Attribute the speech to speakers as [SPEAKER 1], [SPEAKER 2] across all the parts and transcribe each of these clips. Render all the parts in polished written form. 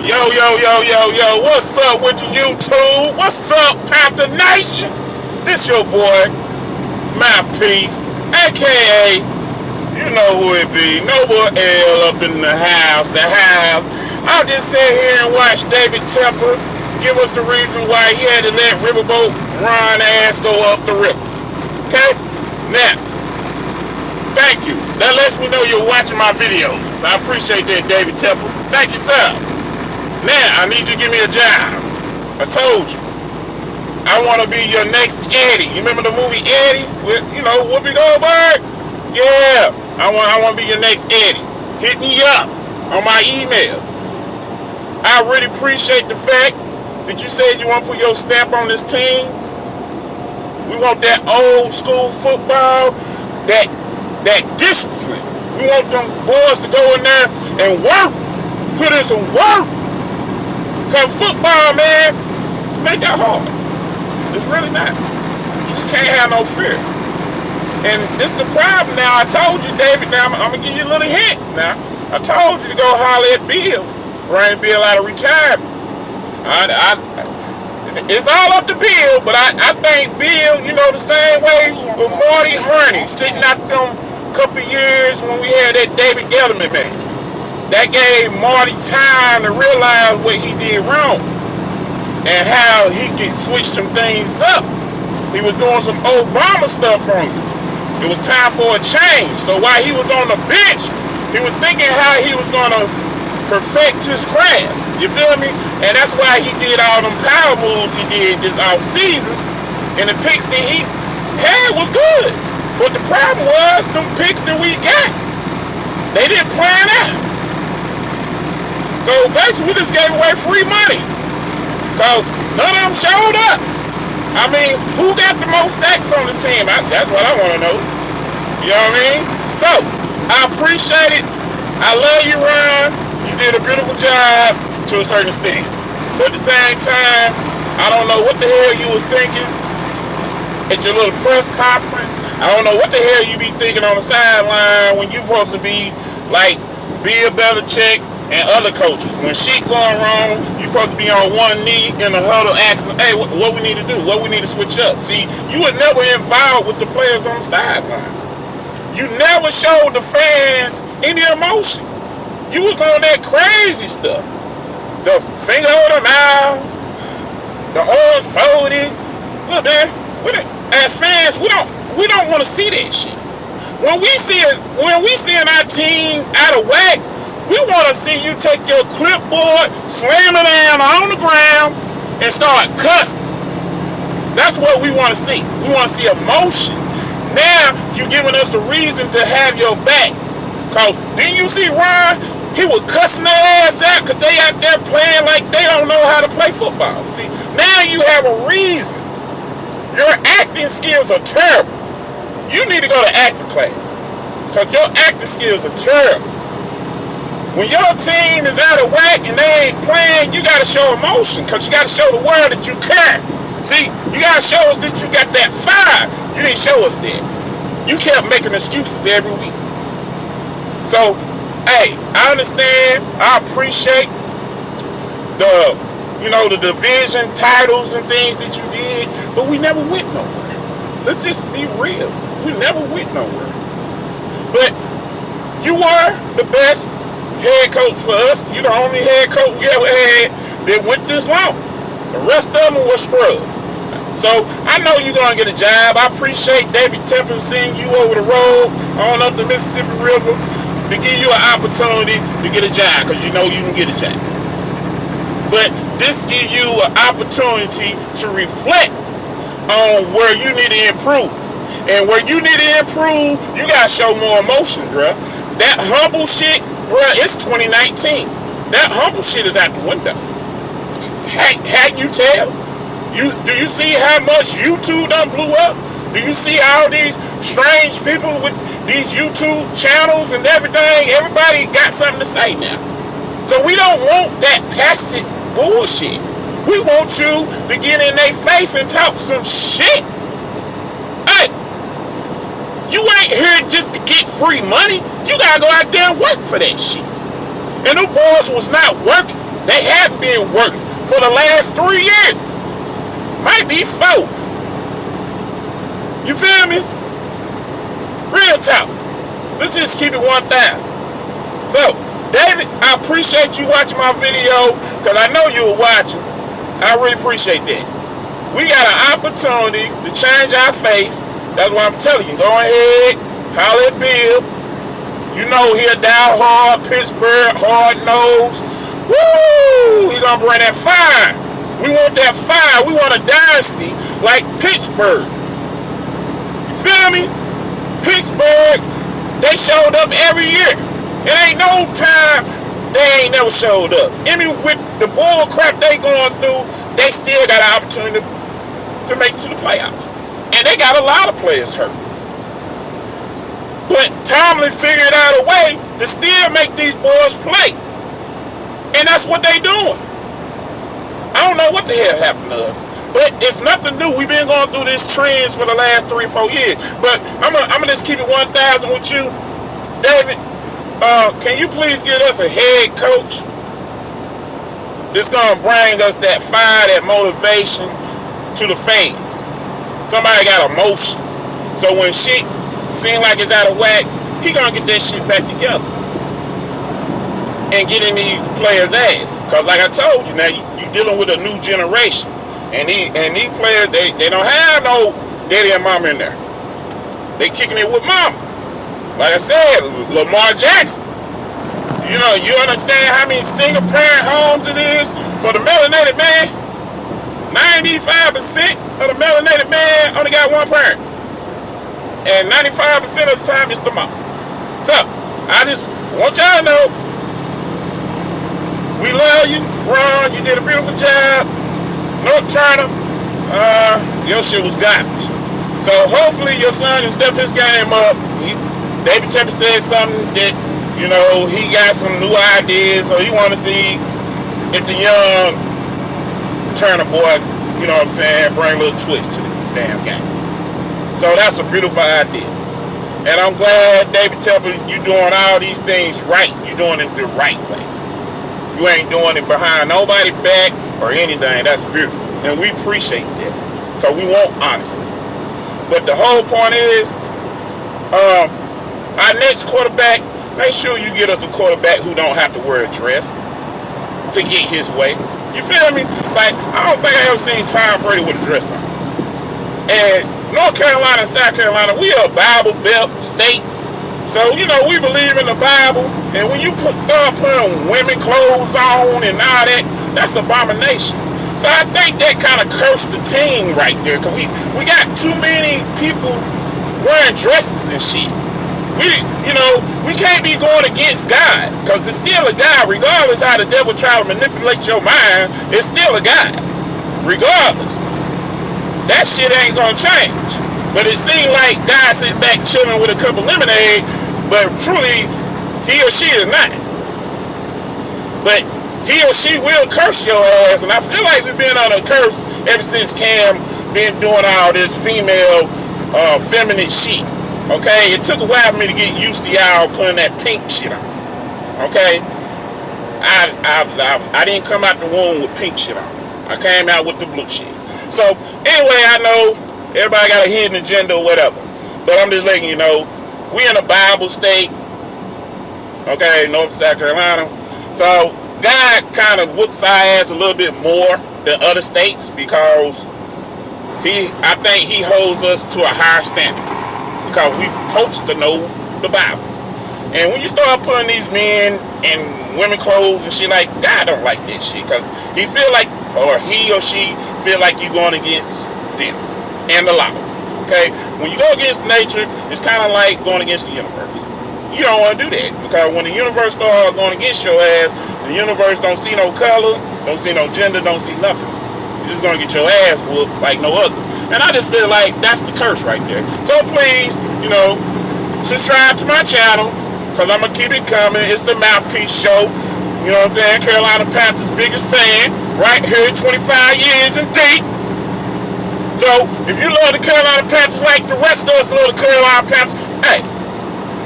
[SPEAKER 1] Yo, what's up with you, YouTube? What's up, Panther Nation? This your boy, Mouthpiece, a.k.a. you know who it be, Noble L up in the house, I'll just sit here and watch David Tepper give us the reason why he had to let Riverboat run ass go up the river. Okay? Now, thank you. That lets me know you're watching my videos. I appreciate that, David Tepper. Thank you, sir. Now, I need you to give me a job. I told you. I want to be your next Eddie. You remember the movie Eddie? With, Whoopi Goldberg? Yeah. I want to be your next Eddie. Hit me up on my email. I really appreciate the fact that you said you want to put your stamp on this team. We want that old school football, that discipline. We want them boys to go in there and work. Put in some work. Because football, man, it's not that hard. It's really not. You just can't have no fear. And this is the problem now. I told you, David, now I'm going to give you a little hints now. I told you to go holler at Bill. Bring Bill out of retirement. It's all up to Bill, but I think Bill, the same way with Marty Herney, sitting out them couple years when we had that David Gettleman man. That gave Marty time to realize what he did wrong and how he could switch some things up. He was doing some Obama stuff on you. It was time for a change. So while he was on the bench, he was thinking how he was going to perfect his craft. You feel me? And that's why he did all them power moves he did this off season. And the picks that he had was good. But the problem was them picks that we got, they didn't plan out. So basically we just gave away free money. Because none of them showed up. I mean, who got the most sacks on the team? That's what I want to know. You know what I mean? So, I appreciate it. I love you, Ron. You did a beautiful job to a certain extent. But at the same time, I don't know what the hell you were thinking at your little press conference. I don't know what the hell you be thinking on the sideline when you supposed to be like Bill Belichick and other coaches. When shit going wrong, you supposed to be on one knee in a huddle asking, hey, what we need to do? What we need to switch up? See, you were never involved with the players on the sideline. You never showed the fans any emotion. You was on that crazy stuff. The finger on the mouth, the arms folded. Look, man, as fans, we don't want to see that shit. When we seeing our team out of whack, we want to see you take your clipboard, slam it down on the ground, and start cussing. That's what we want to see. We want to see emotion. Now, you giving us the reason to have your back. Because didn't you see Ron? He was cussing their ass out because they out there playing like they don't know how to play football. See, now you have a reason. Your acting skills are terrible. You need to go to acting class. Because your acting skills are terrible. When your team is out of whack and they ain't playing, you got to show emotion because you got to show the world that you care. See, you got to show us that you got that fire. You didn't show us that. You kept making excuses every week. So, hey, I understand. I appreciate the division titles and things that you did, but we never went nowhere. Let's just be real. We never went nowhere. But you were the best head coach for us. You're the only head coach we ever had that went this long. The rest of them were scrubs. So I know you're gonna get a job. I appreciate David Tepper seeing you over the road on up the Mississippi River to give you an opportunity to get a job, because you know you can get a job. But this gives you an opportunity to reflect on where you need to improve. And where you need to improve, you gotta show more emotion, bruh. That humble shit, bruh, it's 2019. That humble shit is out the window. How you tell? Do you see how much YouTube done blew up? Do you see all these strange people with these YouTube channels and everything? Everybody got something to say now. So we don't want that passive bullshit. We want you to get in their face and talk some shit. Hey, you ain't here just to get free money. You gotta go out there and work for that shit. And them boys was not working. They haven't been working for the last 3 years. Might be 4. You feel me? Real talk. Let's just keep it 1,000. So, David, I appreciate you watching my video, because I know you were watching. I really appreciate that. We got an opportunity to change our faith. That's what I'm telling you. Go ahead, holler at Bill. You know he'll die hard, Pittsburgh, hard nose. Woo! He's going to bring that fire. We want that fire. We want a dynasty like Pittsburgh. You feel me? Pittsburgh, they showed up every year. It ain't no time they ain't never showed up. I mean, with the bull crap they going through, they still got an opportunity to make it to the playoffs. And they got a lot of players hurt. But Tomlin figured out a way to still make these boys play. And that's what they doing. I don't know what the hell happened to us. But it's nothing new. We've been going through this trends for the last 3 or 4 years. But I'm gonna just keep it 1,000 with you. David, can you please get us a head coach that's gonna bring us that fire, that motivation to the fans? Somebody got emotion. So when shit seems like it's out of whack, he gonna get that shit back together and get in these players' ass. Cause like I told you, now you dealing with a new generation, and these players they don't have no daddy and mama in there. They kicking it with mama. Like I said, Lamar Jackson. You know, you understand how many single parent homes it is for the melanated man? 95% of the melanated man only got one parent. And 95% of the time it's the mom. So, I just want y'all to know, we love you, Ron. You did a beautiful job. North Turner, your shit was garbage. So hopefully your son can step his game up. David Tepper said something that, you know, he got some new ideas, so he want to see if the young Turner boy, you know what I'm saying, bring a little twist to the damn game. So that's a beautiful idea. And I'm glad, David Tepper, you doing all these things right. You doing it the right way. You ain't doing it behind nobody's back or anything. That's beautiful. And we appreciate that. Because we want honesty. But the whole point is, our next quarterback, make sure you get us a quarterback who don't have to wear a dress to get his way. You feel me? Like, I don't think I ever seen Tom Brady with a dress on. And North Carolina and South Carolina, we are a Bible Belt state. So, you know, we believe in the Bible. And when you start putting women clothes on and all that, that's abomination. So I think that kind of cursed the team right there. Because we got too many people wearing dresses and shit. We can't be going against God. Because it's still a God. Regardless how the devil try to manipulate your mind, it's still a God. Regardless. That shit ain't gonna change. But it seems like God sitting back chilling with a cup of lemonade, but truly, he or she is not. But he or she will curse your ass, and I feel like we've been on a curse ever since Cam been doing all this female, feminine shit. Okay, it took a while for me to get used to y'all putting that pink shit on. Okay, I didn't come out the womb with pink shit on. I came out with the blue shit. So anyway, I know everybody got a hidden agenda or whatever, but I'm just letting you know we in a Bible state. Okay, North South Carolina. So God kind of whoops our ass a little bit more than other states because I think he holds us to a higher standard because we supposed to know the Bible. And when you start putting these men in women clothes and shit, like, God don't like that shit because he feel like, or he or she feel like you going against them and the law. Okay, when you go against nature, it's kind of like going against the universe. You don't want to do that because when the universe starts going against your ass, the universe don't see no color, don't see no gender, don't see nothing. You're just gonna get your ass whooped like no other. And I just feel like that's the curse right there. So please, you know, subscribe to my channel because I'm gonna keep it coming. It's the Mouthpiece Show. You know what I'm saying? Carolina Panthers' biggest fan right here, 25 years and deep. So if you love the Carolina Panthers like the rest of us love the Carolina Panthers, hey,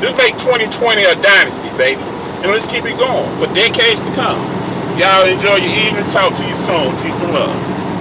[SPEAKER 1] let's make 2020 a dynasty, baby. And let's keep it going for decades to come. Y'all enjoy your evening. Talk to you soon. Peace and love.